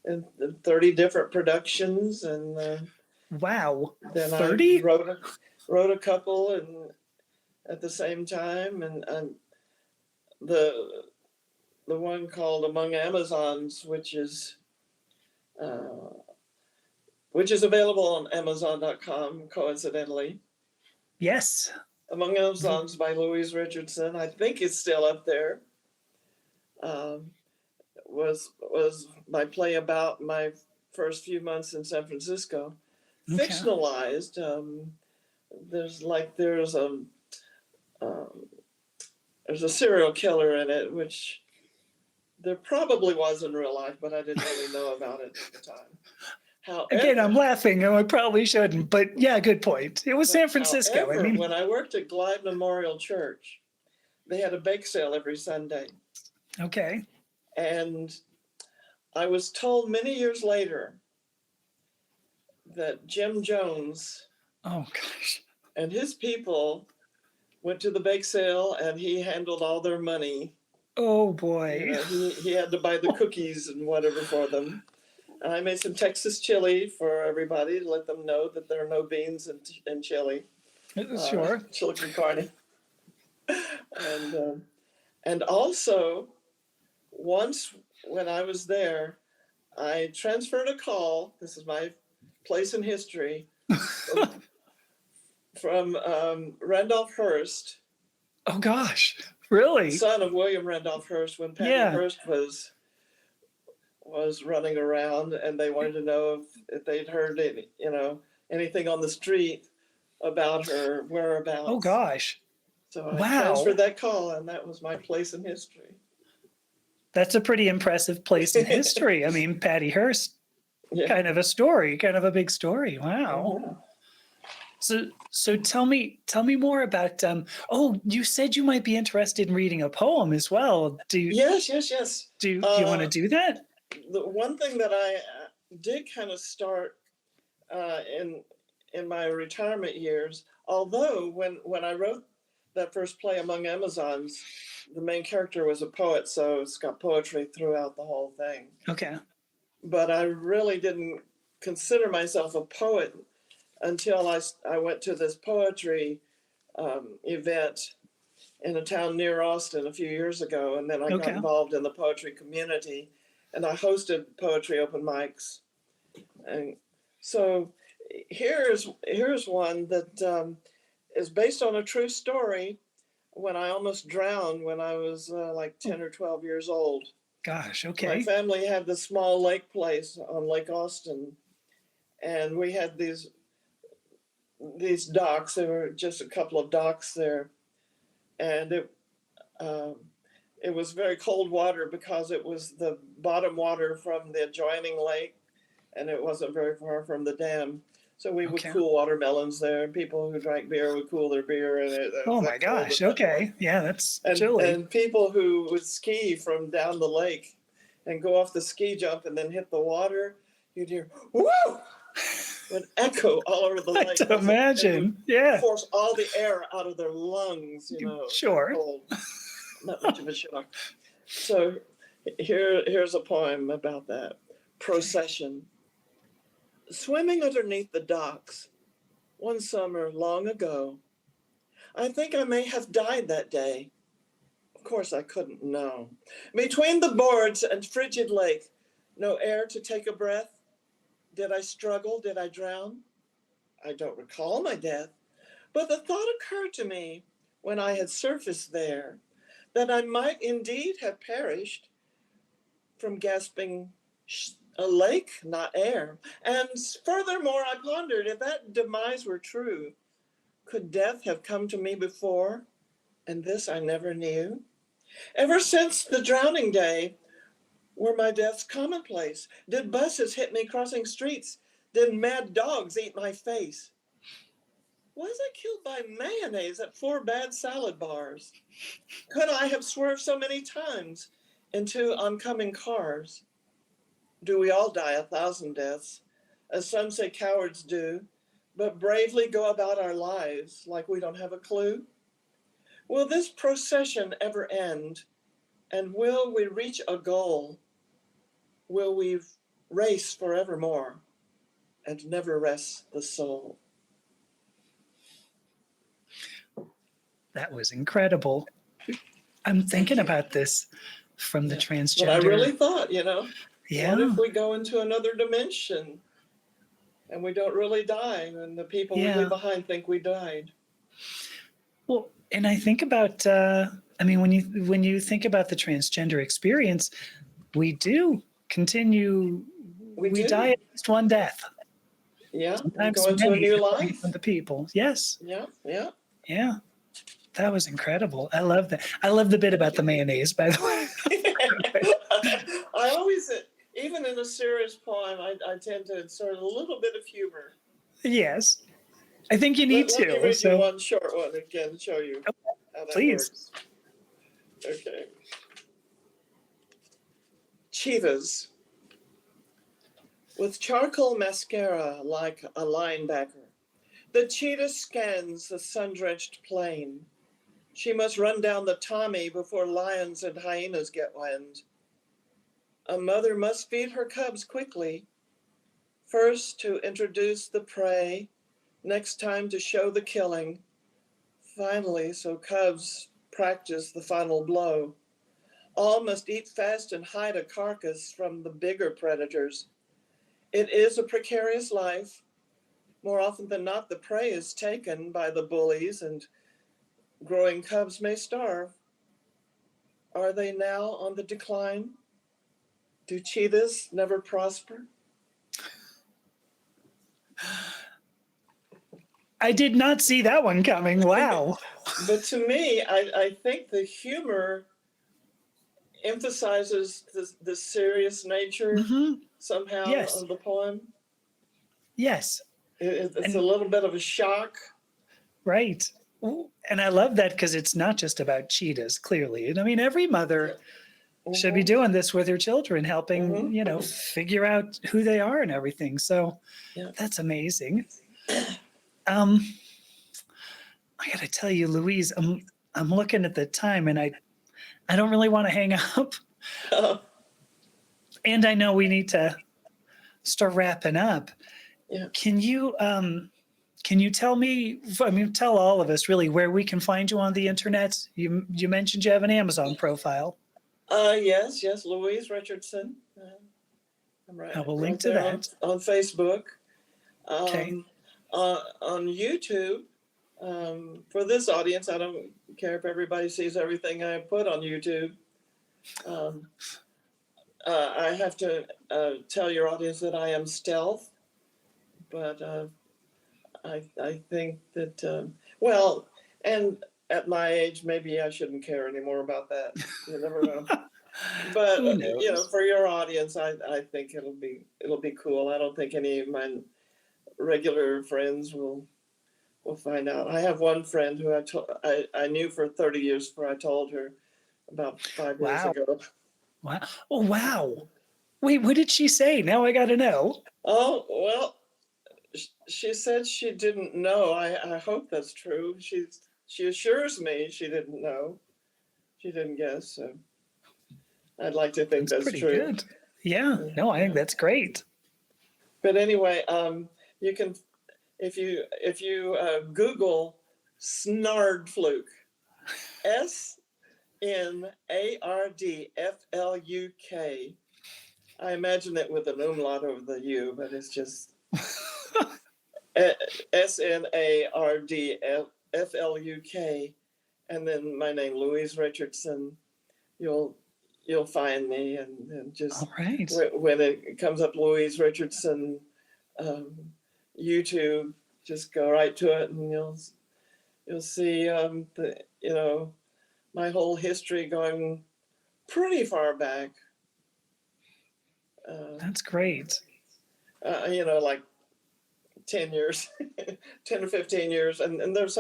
in 30 different productions. And Wow. then I 30? wrote a couple and at the same time. And the one called Among Amazons, uh, which is available on Amazon.com, coincidentally. Yes. Among Amazons by Louise Richardson, I think it's still up there. Was my play about my first few months in San Francisco, Okay. fictionalized. Um, there's a serial killer in it, which there probably was in real life, but I didn't really know about it at the time. Again, I'm However, laughing, and I probably shouldn't, but yeah, good point. It was San Francisco. I mean, when I worked at Glide Memorial Church, they had a bake sale every Sunday. okay. And I was told many years later that Jim Jones Oh gosh. and his people went to the bake sale, and he handled all their money. Oh You boy. know, he had to buy the cookies and whatever for them. And I made some Texas chili for everybody to let them know that there are no beans in chili. Sure. Chili con carne. And also, once when I was there, I transferred a call. This is my place in history. From Randolph Hearst. Oh gosh. Really? Son of William Randolph Hearst, when Patty Yeah. Hearst was running around, and they wanted to know if they'd heard anything on the street about her whereabouts. Oh gosh. So I Wow. transferred that call, and that was my place in history. That's a pretty impressive place in history. I mean, Patty Hearst, Yeah. kind of a big story. Wow. Yeah. So tell me more about you said you might be interested in reading a poem as well. Yes. Do you want to do that? The one thing that I did kind of start in my retirement years, although when I wrote that first play, Among Amazons, the main character was a poet, so it's got poetry throughout the whole thing. Okay. But I really didn't consider myself a poet until I went to this poetry event in a town near Austin a few years ago, and then I got involved in the poetry community, and I hosted poetry open mics. And so here's one that is based on a true story. When I almost drowned when I was like 10 or 12 years old. Gosh, My okay. family had this small lake place on Lake Austin, and we had these docks. There were just a couple of docks there, and it was very cold water because it was the bottom water from the adjoining lake, and it wasn't very far from the dam. So we would Okay. cool watermelons there, and people who drank beer would cool their beer in it. Oh my gosh. Okay. Yeah, that's chilly. And people who would ski from down the lake and go off the ski jump and then hit the water, you'd hear, woo! Would echo all over the I lake. can imagine. Yeah. Force all the air out of their lungs, you know. Sure. Cold. Not much of a shock. So here's a poem about that. Procession. Swimming underneath the docks one summer long ago, I think I may have died that day. Of course I couldn't know. Between the boards and frigid lake, no air to take a breath. Did I struggle? Did I drown? I don't recall my death, but the thought occurred to me when I had surfaced there that I might indeed have perished from gasping a lake, not air. And furthermore, I pondered, if that demise were true, could death have come to me before, and this I never knew? Ever since the drowning day, were my deaths commonplace? Did buses hit me crossing streets? Did mad dogs eat my face? Was I killed by mayonnaise at 4 bad salad bars? Could I have swerved so many times into oncoming cars? Do we all die 1,000 deaths, as some say cowards do, but bravely go about our lives like we don't have a clue? Will this procession ever end? And will we reach a goal? Will we race forevermore and never rest the soul? That was incredible. I'm thinking about this from the transgender. But I really thought, you know, yeah. What if we go into another dimension and we don't really die, and the people we leave behind think we died? Well, and I think about, I mean, when you think about the transgender experience, we do continue. We die at least one death. Yeah, sometimes go into a new life. From the people, yes. Yeah. That was incredible. I love that. I love the bit about the mayonnaise, by the way. I always, even in a serious poem, I tend to insert a little bit of humor. Yes, I think you need to. Let me read you one short one again to show you how that works. Okay. Cheetahs. With charcoal mascara like a linebacker, the cheetah scans the sun-drenched plain. She must run down the Tommy before lions and hyenas get wind. A mother must feed her cubs quickly, first to introduce the prey, next time to show the killing, finally so cubs practice the final blow. All must eat fast and hide a carcass from the bigger predators. It is a precarious life. More often than not, the prey is taken by the bullies and growing cubs may starve. Are they now on the decline? Do cheetahs never prosper? I did not see that one coming. Wow. But to me, I think the humor emphasizes the serious nature somehow of the poem. Yes. It's a little bit of a shock. Right. And I love that because it's not just about cheetahs, clearly. And I mean, every mother should be doing this with her children, helping, you know, figure out who they are and everything. So that's amazing. I got to tell you, Louise, I'm looking at the time and I don't really want to hang up. And I know we need to start wrapping up. Yeah. Can you tell me, I mean, tell all of us really where we can find you on the internet? You mentioned you have an Amazon profile. Yes, Louise Richardson. I'm right. I will link to that. On Facebook. Okay. On YouTube, for this audience, I don't care if everybody sees everything I put on YouTube. I have to tell your audience that I am stealth, but I think that, well, and at my age, maybe I shouldn't care anymore about that. You never know. But you know, for your audience, I think it'll be cool. I don't think any of my regular friends will find out. I have one friend who I knew for 30 years before I told her about 5 years Wow. ago. Wow. Oh, wow. Wait, what did she say? Now I got to know. Oh, well, she said she didn't know. I hope that's true. She assures me she didn't know. She didn't guess. So I'd like to think that's Pretty true. good. Yeah. No, I think that's great. But anyway, you can, if you Google Snardfluke, SNARDFLUK. I imagine it with an umlaut over the U, but it's just SNARDFLUK, and then my name, Louise Richardson. You'll find me, and just All right. when it comes up, Louise Richardson, YouTube, just go right to it, and you'll see my whole history going pretty far back. That's great. Like 10 years, 10 or 15 years. And there's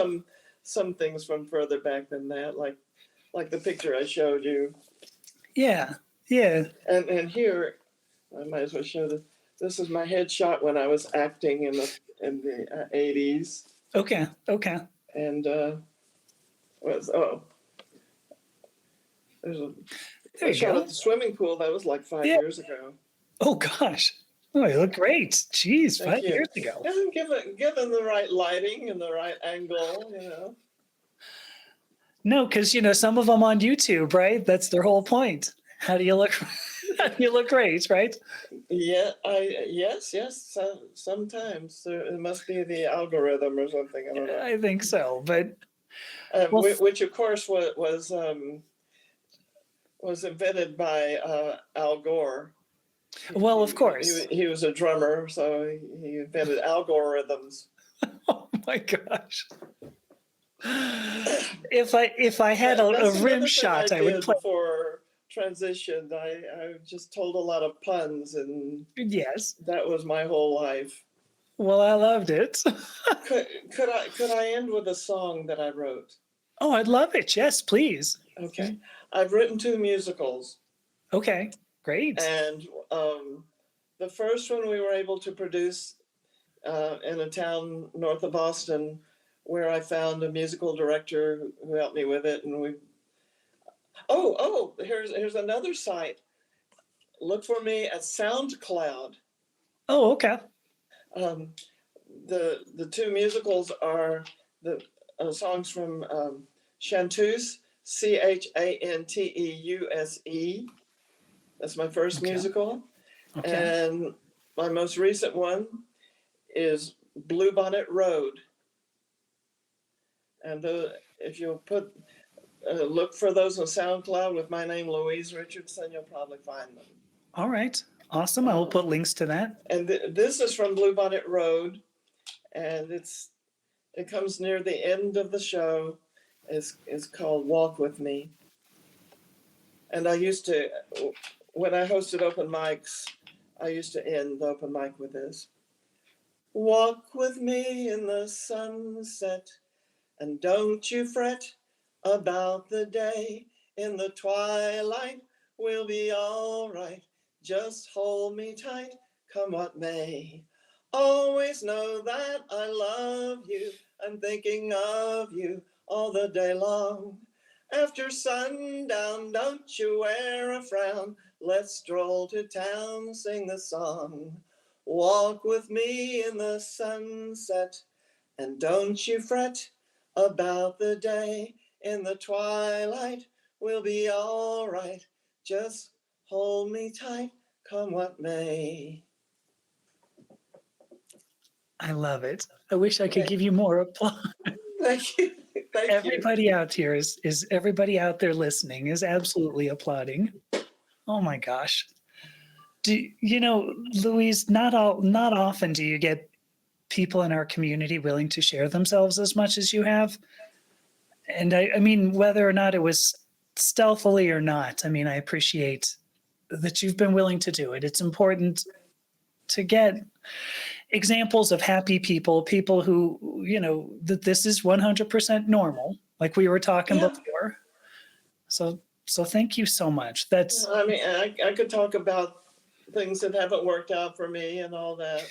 some things from further back than that, like the picture I showed you. Yeah. Yeah. And here, I might as well show this is my headshot when I was acting in the 80s. Okay. Okay. And there's There you shot go. at the swimming pool. That was like 5 years ago. Oh, gosh. Oh, you look great. Jeez, Thank 5 you. years ago. And given the right lighting and the right angle. No, because, some of them on YouTube, right? That's their whole point. How do you look? How do you look great, right? Yeah, yes. Sometimes it must be the algorithm or something. I don't know. I think so. But well, which of course was invented by Al Gore. well, of course. He was a drummer, so he invented algorithms. Oh my gosh. If I had a rim shot, I would play. Before transition, I just told a lot of puns, and Yes. that was my whole life. Well, I loved it. Could I end with a song that I wrote? Oh, I'd love it. Yes, please. Okay. I've written 2 musicals. Okay, great. And the first one we were able to produce in a town north of Boston, where I found a musical director who helped me with it. And here's another site. Look for me at SoundCloud. Oh, okay. The 2 musicals are the songs from Chanteuse, Chanteuse. That's my first musical. Okay. And my most recent one is Bonnet Road. And if you'll look for those on SoundCloud with my name, Louise Richardson, you'll probably find them. All right. Awesome. I will put links to that. And this is from Bonnet Road, and it comes near the end of the show. It's called Walk With Me. And I used to, when I hosted open mics, I used to end the open mic with this. Walk with me in the sunset, and don't you fret about the day. In the twilight, we'll be all right. Just hold me tight, come what may. Always know that I love you. I'm thinking of you all the day long. After sundown, don't you wear a frown. Let's stroll to town, sing the song. Walk with me in the sunset, and don't you fret about the day. In the twilight, we'll be all right. Just hold me tight, come what may. I love it. I wish I could give you more applause. Thank you. Everybody out here is everybody out there listening is absolutely applauding. Oh my gosh. Louise, not often do you get people in our community willing to share themselves as much as you have. And I mean, whether or not it was stealthily or not, I mean, I appreciate that you've been willing to do it. It's important to get examples of happy people, people who, that this is 100% normal, like we were talking Yeah. before. So thank you so much. That's, I mean, I could talk about things that haven't worked out for me and all that,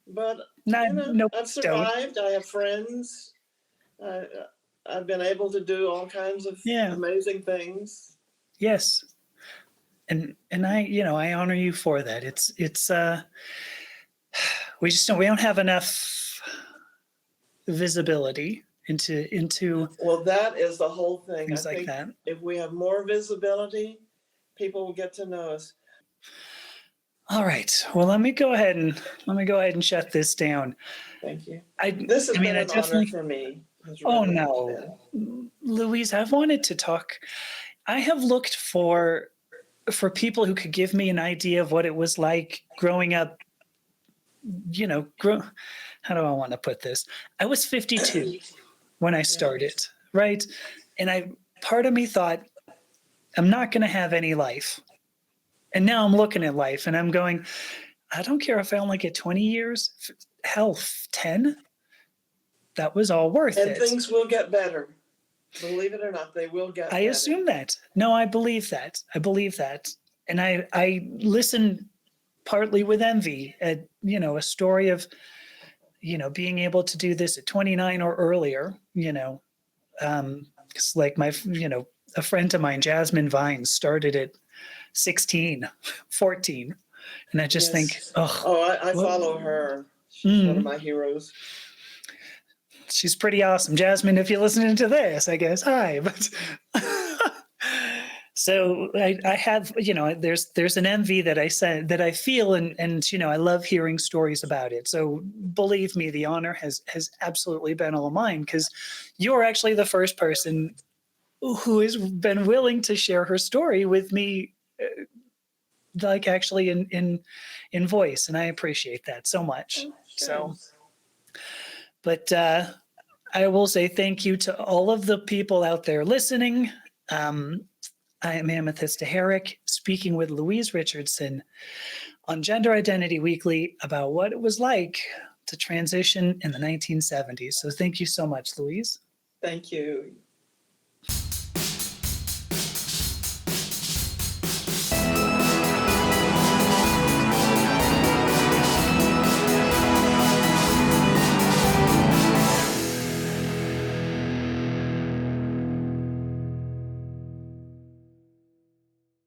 but no, I've don't. survived. I have friends. I've been able to do all kinds of Yeah. amazing things. Yes. And I honor you for that. We don't have enough visibility into Well, that is the whole thing. things I like think that. if we have more visibility, people will get to know us. All right. Well, let me go ahead and shut this down. Thank you. I This has I mean, been I an honor definitely. for me. It Oh really has no, been. Louise, I've wanted to talk. I have looked for people who could give me an idea of what it was like growing up. How do I want to put this? I was 52 when I started, right? And part of me thought, I'm not going to have any life. And now I'm looking at life and I'm going, I don't care if I only get 20 years, hell, 10. That was all worth And it. things will get better. Believe it or not, they will get I better. assume that. No, I believe that. And I listen partly with envy at, a story of, being able to do this at 29 or earlier, it's like a friend of mine, Jasmine Vines, started at 16, 14. And I just think, I follow her. She's one of my heroes. She's pretty awesome. Jasmine, if you're listening to this, I guess, hi. But so I have, there's an envy that I feel, and I love hearing stories about it. So believe me, the honor has absolutely been all mine, because you're actually the first person who has been willing to share her story with me, like actually in voice, and I appreciate that so much. Sure. But I will say thank you to all of the people out there listening. I am Amethyst Herrick, speaking with Louise Richardson on Gender Identity Weekly about what it was like to transition in the 1970s. So thank you so much, Louise. Thank you.